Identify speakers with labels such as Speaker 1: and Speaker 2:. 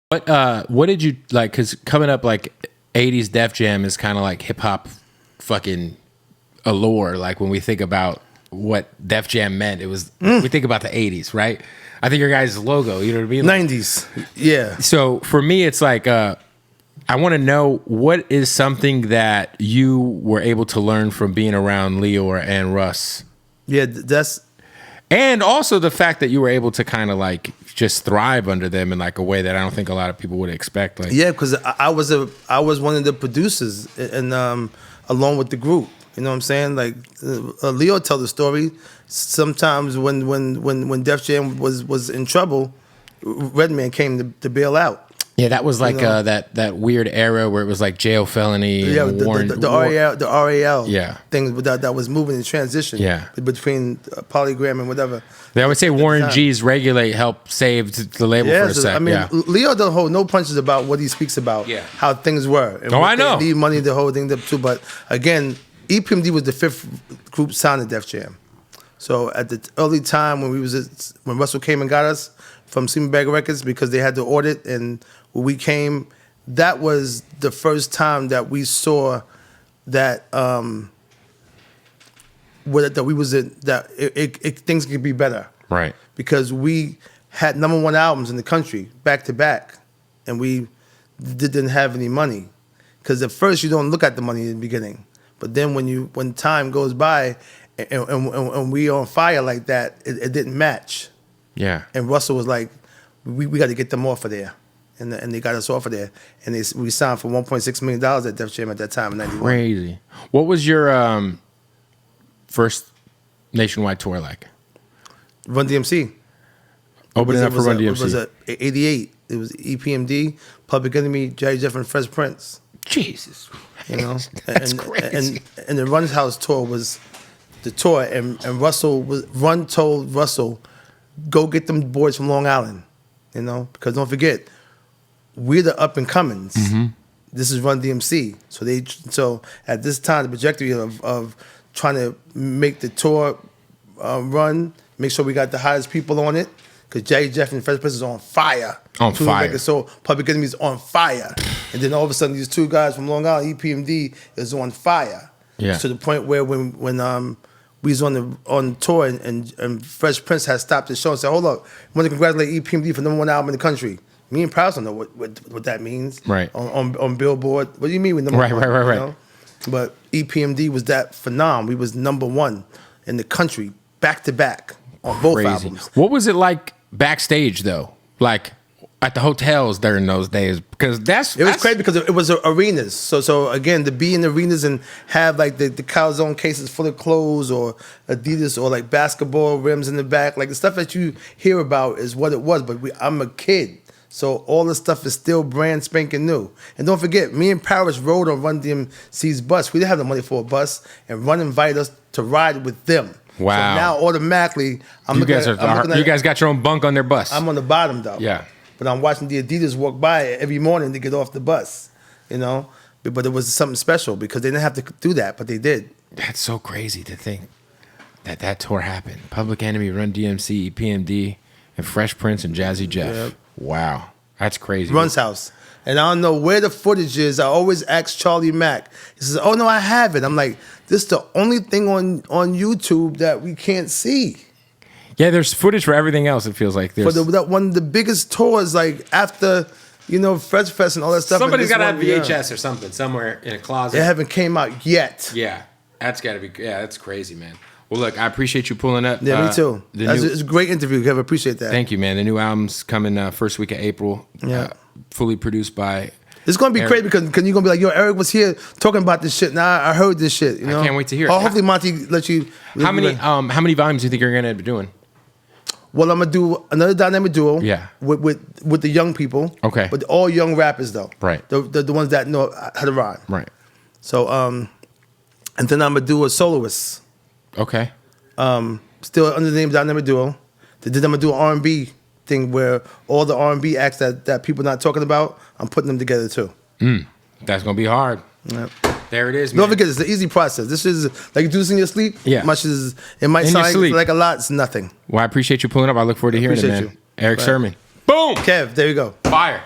Speaker 1: What did you like? Because coming up, like 80s Def Jam is kind of like hip hop fucking allure. Like when we think about what Def Jam meant, it was we think about the 80s, right? I think your guys' logo, you know what I mean? Like,
Speaker 2: 90s, yeah.
Speaker 1: So for me, it's like I want to know what is something that you were able to learn from being around Lyor and Russ.
Speaker 2: Yeah, that's.
Speaker 1: And also the fact that you were able to kind of like just thrive under them in like a way that I don't think a lot of people would expect. Like,
Speaker 2: yeah, because I was one of the producers, and along with the group, you know what I'm saying? Like Lyor tell the story. Sometimes when Def Jam was in trouble, Redman came to bail out.
Speaker 1: Yeah, that was like that weird era where it was like jail felony.
Speaker 2: Yeah, the RAL
Speaker 1: yeah.
Speaker 2: thing that was moving in transition.
Speaker 1: Yeah.
Speaker 2: Between Polygram and whatever.
Speaker 1: They always say Warren G's Regulate helped save the label for a sec.
Speaker 2: I mean, Lyor don't hold no punches about what he speaks about.
Speaker 1: Yeah.
Speaker 2: How things were. And
Speaker 1: I know.
Speaker 2: They need money to hold things up too. But again, EPMD was the fifth group signed to Def Jam. So at the early time when Russell came and got us from Seaman Bag Records because they had the audit, and when we came, that was the first time that we saw that things could be better.
Speaker 1: Right.
Speaker 2: Because we had #1 albums in the country back to back, and we didn't have any money. Because at first you don't look at the money in the beginning, but then when time goes by and we on fire like that, it didn't match.
Speaker 1: Yeah.
Speaker 2: And Russell was like, we got to get them off of there. And they got us off of there. And we signed for $1.6 million at Def Jam at that time in 91.
Speaker 1: Crazy. What was your first nationwide tour like?
Speaker 2: Run DMC.
Speaker 1: Opening up for Run DMC.
Speaker 2: It was 88. It was EPMD, Public Enemy, Jerry Jeff, and Fresh Prince.
Speaker 1: Jesus.
Speaker 2: You know?
Speaker 1: That's crazy.
Speaker 2: And the Run's House tour was the tour. And Run told Russell, go get them boys from Long Island. You know? Because don't forget, we're the up and comings. Mm-hmm. This is Run DMC. So at this time, the trajectory of trying to make the tour run, make sure we got the hottest people on it, because Jay Jeff and Fresh Prince is on fire.
Speaker 1: On fire.
Speaker 2: So Public Enemy is on fire. And then all of a sudden, these two guys from Long Island, EPMD, is on fire.
Speaker 1: Yeah.
Speaker 2: To the point where when we was on tour and Fresh Prince had stopped the show and said, hold up, I want to congratulate EPMD for #1 album in the country. Me and Prowse don't know what that means.
Speaker 1: Right.
Speaker 2: On Billboard. What do you mean with #1?
Speaker 1: Right.
Speaker 2: You know? But EPMD was that phenomenon. We was #1 in the country, back to back, on both albums.
Speaker 1: What was it like backstage though? Like at the hotels during those days? Because it
Speaker 2: was crazy because it was arenas. So again, to be in arenas and have like the calzone cases full of clothes or Adidas or like basketball rims in the back, like the stuff that you hear about is what it was. But I'm a kid. So all this stuff is still brand spanking new. And don't forget, me and Paris rode on Run DMC's bus. We didn't have the money for a bus, and Run invited us to ride with them.
Speaker 1: Wow.
Speaker 2: So now automatically,
Speaker 1: you guys got your own bunk on their bus.
Speaker 2: I'm on the bottom though.
Speaker 1: Yeah.
Speaker 2: But I'm watching the Adidas walk by every morning to get off the bus, you know? But it was something special because they didn't have to do that, but they did.
Speaker 1: That's so crazy to think that tour happened. Public Enemy, Run DMC, EPMD, and Fresh Prince and Jazzy Jeff. Yep. Wow. That's crazy.
Speaker 2: Run's House. And I don't know where the footage is. I always ask Charlie Mack. He says, oh, no, I have it. I'm like, this is the only thing on YouTube that we can't see.
Speaker 1: Yeah, there's footage for everything else, it feels like.
Speaker 2: For that one of the biggest tours, like after, Fresh Fest and all that stuff.
Speaker 1: Somebody's got to have VHS or something somewhere in a closet.
Speaker 2: It haven't came out yet.
Speaker 1: Yeah, that's got to be, that's crazy, man. Well, look, I appreciate you pulling up.
Speaker 2: Yeah, me too. It's a great interview, Kev. I appreciate that.
Speaker 1: Thank you, man. The new album's coming first week of April.
Speaker 2: Yeah.
Speaker 1: Fully produced by
Speaker 2: It's going to be
Speaker 1: Erick.
Speaker 2: crazy because you're going to be like, yo, Erick was here talking about this shit. Now I heard this shit, you know?
Speaker 1: I can't wait to hear it.
Speaker 2: Oh, hopefully Monty let you.
Speaker 1: How many volumes do you think you're going to be doing?
Speaker 2: Well, I'm going to do another dynamic duo.
Speaker 1: Yeah.
Speaker 2: With the young people.
Speaker 1: Okay.
Speaker 2: But all young rappers, though.
Speaker 1: Right.
Speaker 2: The ones that know how to rhyme.
Speaker 1: Right.
Speaker 2: So, and then I'm going to do a soloist.
Speaker 1: Okay.
Speaker 2: Still under the name Dynamic Duo. Then I'm gonna do an R&B thing where all the R&B acts that people not talking about, I'm putting them together too.
Speaker 1: That's gonna be hard.
Speaker 2: Yep.
Speaker 1: There it is, man.
Speaker 2: Don't forget, it's the easy process. This is like you do this in your sleep.
Speaker 1: Yeah.
Speaker 2: Much as it might
Speaker 1: In your
Speaker 2: sound
Speaker 1: sleep.
Speaker 2: like a lot, it's nothing.
Speaker 1: Well, I appreciate you pulling up. I look forward to hearing it, man.
Speaker 2: You.
Speaker 1: Erick
Speaker 2: Right.
Speaker 1: Sermon. Boom.
Speaker 2: Kev, there you go.
Speaker 1: Fire.